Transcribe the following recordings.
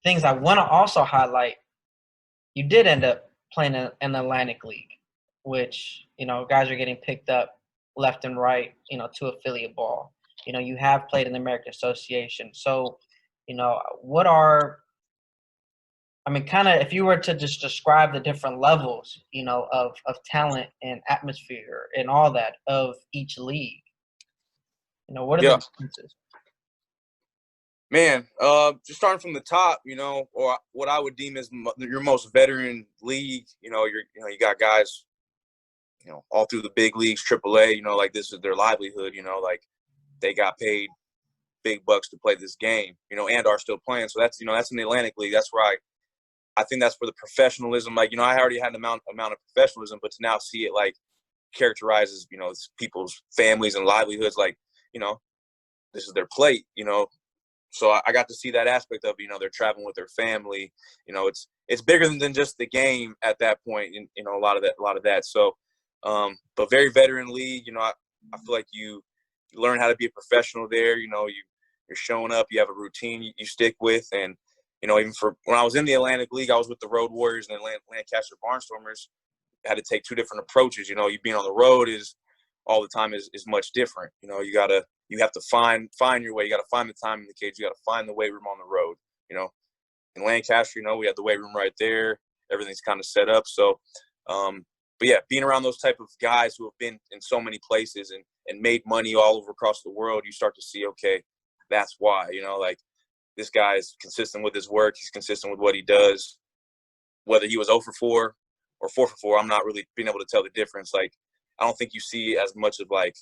things I want to also highlight, you did end up playing in the Atlantic League, which, guys are getting picked up left and right, to affiliate ball. You have played in the American Association. So, what are, kind of, if you were to just describe the different levels, of talent and atmosphere and all that of each league, what are the Yeah, differences? man. Just starting from the top, or what I would deem as your most veteran league. You got guys, all through the big leagues, AAA. Like this is their livelihood. Like they got paid big bucks to play this game. And are still playing. So that's in the Atlantic League. That's where I think that's where the professionalism. Like I already had an amount of professionalism, but to now see it like characterizes, people's families and livelihoods. Like this is their plate. So I got to see that aspect of, they're traveling with their family. It's bigger than just the game at that point. And, a lot of that. So, but very veteran league. I feel like you learn how to be a professional there. You're showing up. You have a routine you stick with, and even for when I was in the Atlantic League, I was with the Road Warriors and the Lancaster Barnstormers. I had to take two different approaches. You being on the road is all the time is much different. You have to find your way. You got to find the time in the cage. You got to find the weight room on the road. In Lancaster, we have the weight room right there. Everything's kind of set up. So, but yeah, being around those type of guys who have been in so many places and made money all over across the world, you start to see, okay, that's why. Like this guy is consistent with his work. He's consistent with what he does. Whether he was 0 for 4 or 4 for 4, I'm not really being able to tell the difference. Like I don't think you see as much of like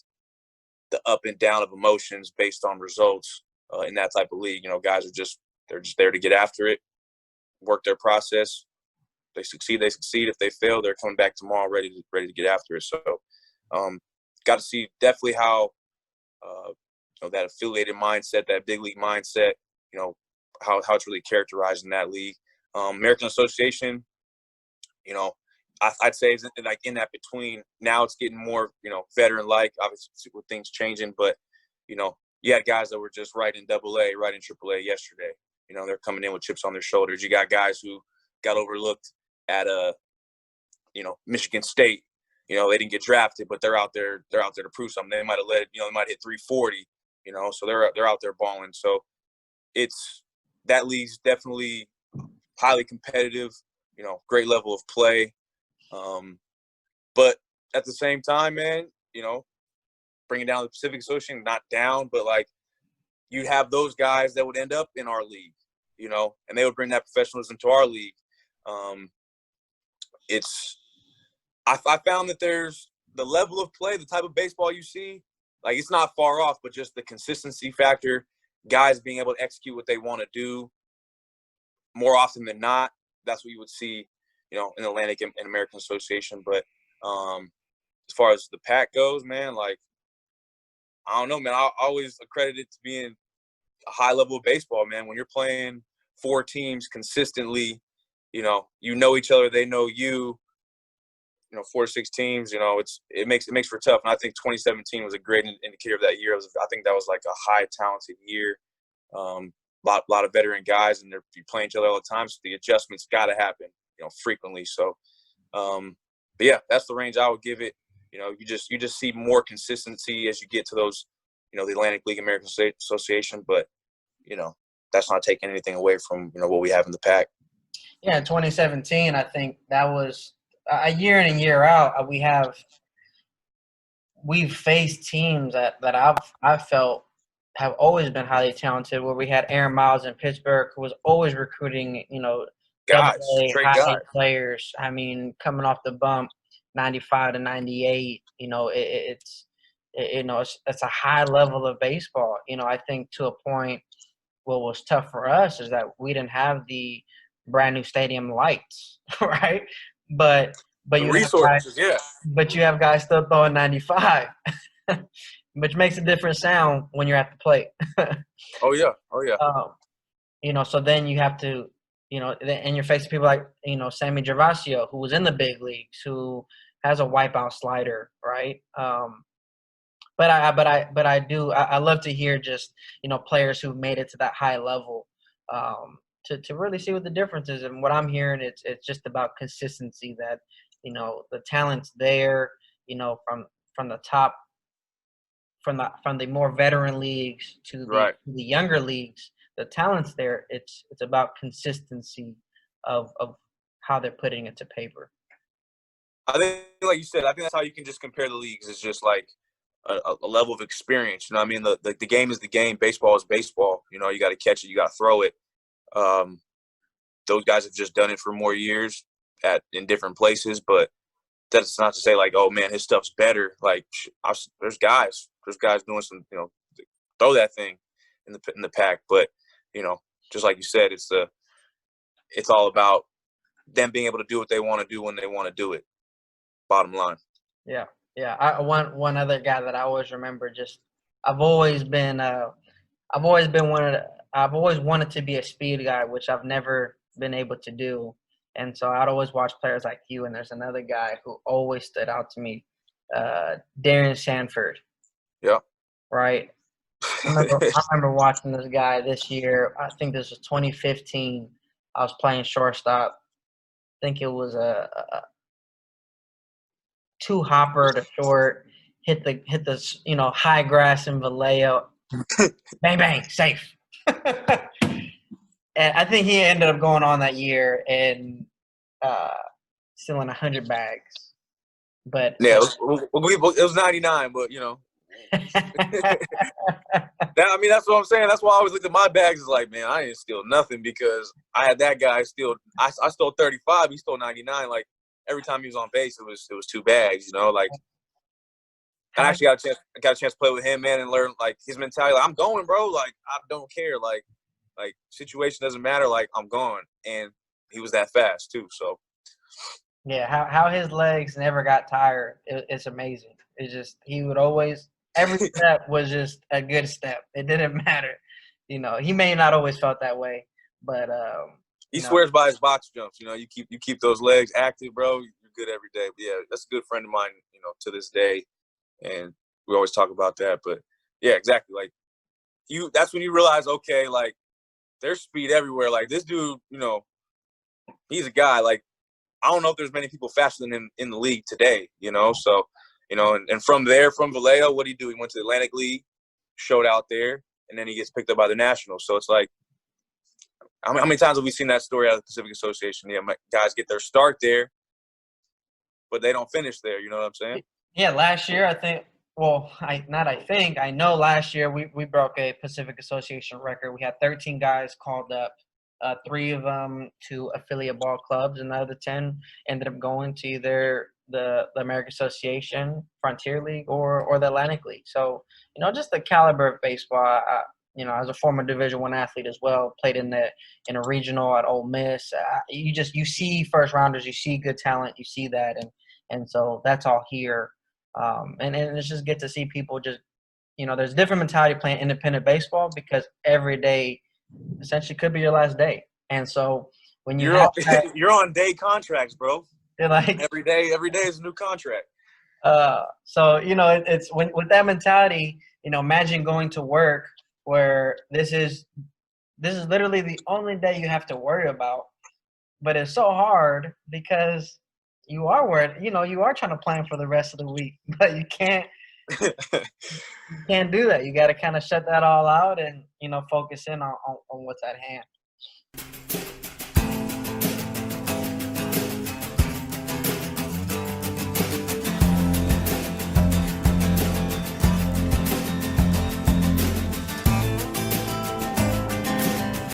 the up and down of emotions based on results in that type of league. Guys they're just there to get after it, work their process. They succeed. If they fail, they're coming back tomorrow ready to get after it. So, got to see definitely how that affiliated mindset, that big league mindset, how it's really characterized in that league. American Association, I'd say it's like in that between. Now it's getting more, veteran-like, obviously with things changing. But, you had guys that were just right in AA, right in AAA yesterday. They're coming in with chips on their shoulders. You got guys who got overlooked at Michigan State. They didn't get drafted, but they're out there to prove something. They might have they might hit 340. So they're out there balling. So that league's definitely highly competitive. Great level of play. But at the same time, man, bringing down the Pacific Association, not down, but like you have those guys that would end up in our league, and they would bring that professionalism to our league. I found that there's the level of play, the type of baseball you see, like it's not far off, but just the consistency factor, guys being able to execute what they want to do more often than not. That's what you would see, in Atlantic and American Association. But as far as the pack goes, man, like, I don't know, man. I always accredit it to being a high level of baseball, man. When you're playing 4 teams consistently, you know each other, they know you. 4 to 6 teams, it makes for tough. And I think 2017 was a great indicator of that year. I think that was like a high talented year. Lot of veteran guys, and they're playing each other all the time. So the adjustments got to happen, frequently. So, but yeah, that's the range I would give it. You just see more consistency as you get to those, the Atlantic League, American Association. But, that's not taking anything away from, what we have in the pack. Yeah, in 2017, I think that was a year in and year out. We've faced teams that I've felt have always been highly talented. Where we had Aaron Miles in Pittsburgh, who was always recruiting, Guys, AA straight high guys. A players. Coming off the bump, 95 to 98. It's a high level of baseball. I think to a point, what was tough for us is that we didn't have the brand new stadium lights, right? But The you have resources, guys, yeah. but you have guys still throwing 95, which makes a different sound when you're at the plate. Oh yeah. So then you have to, and you're facing people like, Sammy Gervasio, who was in the big leagues, who has a wipeout slider, right? But I love to hear just, players who made it to that high level. to really see what the difference is. And what I'm hearing, it's just about consistency. That the talent's there. From the top, from the more veteran leagues to Right. the younger leagues, the talent's there. It's about consistency of how they're putting it to paper. I think, like you said, I think that's how you can just compare the leagues. It's just like a level of experience. You know what I mean? The game is the game. Baseball is baseball. You got to catch it. You got to throw it. Those guys have just done it for more years in different places. But that's not to say like, oh, man, his stuff's better. Like, there's guys doing some, throw that thing in the pack. But, just like you said, it's all about them being able to do what they want to do when they want to do it. Bottom line. Yeah. One other guy that I always remember. I've always wanted to be a speed guy, which I've never been able to do. And so I'd always watch players like you. And there's another guy who always stood out to me, Darian Sanford. Yeah. Right. I remember watching this guy this year. I think this was 2015. I was playing shortstop. I think it was a two hopper to short, hit the high grass in Vallejo, bang bang, safe. And I think he ended up going on that year and stealing 100 bags. But yeah, it was 99, but that's what I'm saying. That's why I always look at my bags as like, man, I didn't steal nothing because I had that guy steal. I stole 35. He stole 99. Like every time he was on base, it was 2 bags. Like. And I actually got a chance to play with him, man, and learn like his mentality. Like, I'm going, bro. Like I don't care. Like situation doesn't matter. Like I'm going, and he was that fast too. So. Yeah, how his legs never got tired. It's amazing. It's just he would always every step was just a good step. It didn't matter. He may not always felt that way, but he swears by his box jumps. You keep those legs active, bro. You're good every day. But yeah, that's a good friend of mine. To this day, and we always talk about that. But yeah, exactly. Like that's when you realize, okay, like there's speed everywhere. Like this dude, he's a guy. Like I don't know if there's many people faster than him in the league today. So and from there, from Vallejo, what did he do? He went to the Atlantic League, showed out there, and then he gets picked up by the Nationals. So it's like, how many times have we seen that story out of the Pacific Association? Yeah, guys get their start there, but they don't finish there. You know what I'm saying? Yeah, last year I think. Well, I know last year we broke a Pacific Association record. We had 13 guys called up, 3 of them to affiliate ball clubs, and the other 10 ended up going to either the American Association, Frontier League, or the Atlantic League. So, just the caliber of baseball. As a former Division I athlete as well, played in a regional at Ole Miss. You see first rounders, you see good talent, you see that, and so that's all here. And it's just good to see people just, there's different mentality playing independent baseball because every day essentially could be your last day. And so when you're on day contracts, bro. You're like every day is a new contract. So, it's with that mentality, imagine going to work where this is literally the only day you have to worry about, but it's so hard because you are worried, you are trying to plan for the rest of the week, but you can't do that. You got to kind of shut that all out and, focus in on what's at hand.